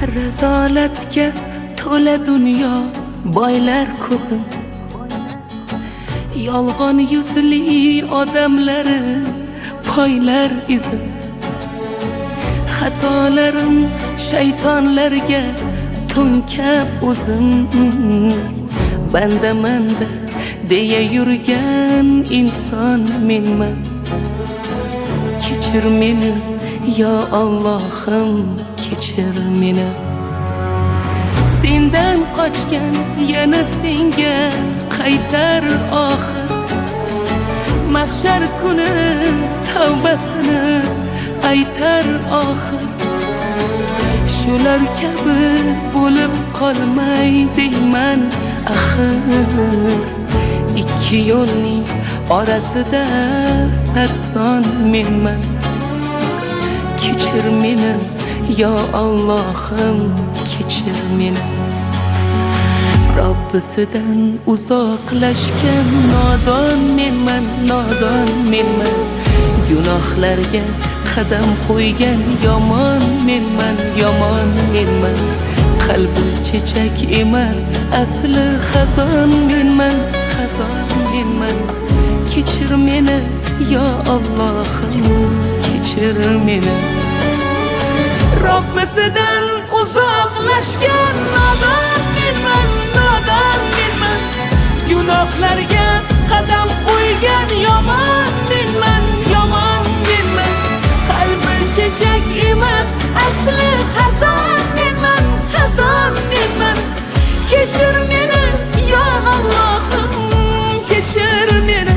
Rizolatga to'la dunyo, boylar ko'zim, yolg'on yuzli odamlari poylar izim. Xatolarim shaytonlarga to'nkab o'zim, banda deya yurgan inson menman. Kechir meni yo Allohim, kechir meni. Sendan qochgan yana senga qaytar oxir. Mahshar kuni tavbasini aytar oxir. Shular kabi bo'lib qolmay deyman axir. Ikki yo'lning orasida sarson menman. Kechir meni yo Allohim, kechir meni. Robbisidan uzoqlashgan nodon menman, nodon menman. Gunohlarga qadam qo'ygan yomon menman, yomon menman. Qalbi chechak emas, asli xazon menman, xazon menman. Kechir meni yo Allohim, kechir meni. Robbisidan uzoqlashgan nodon menman, nodon menman. Gunohlarga qadam qo'ygan yomon menman, yomon menman. Qalbi chechak emas, asli xazon menman, xazon menman. Kechir meni yo Allohim, kechir meni.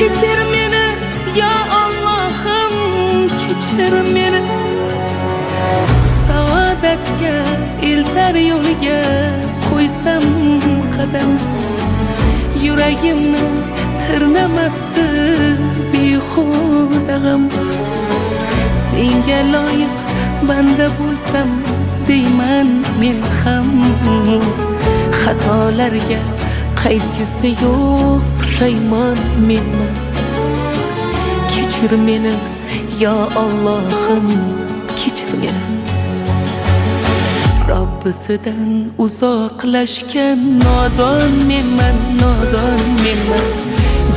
Kechir meni yo Allohim, kechir meni. Saodatga eltar yo'liga qo'ysam qadam, yuragimni tirnamasdi behuda g'am. Senga loyiq banda bo'lsam deyman men ham. Xatolarga qaytgisi yo'q pushaymon menman. Kechir meni yo Allohim, kechir meni. Robbisidan uzoqlashgan nodon menman, nodon menman.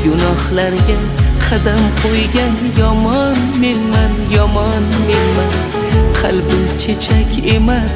Gunohlarga qadam qo'ygan yomon menman, yomon menman. Qalbi chechak emas,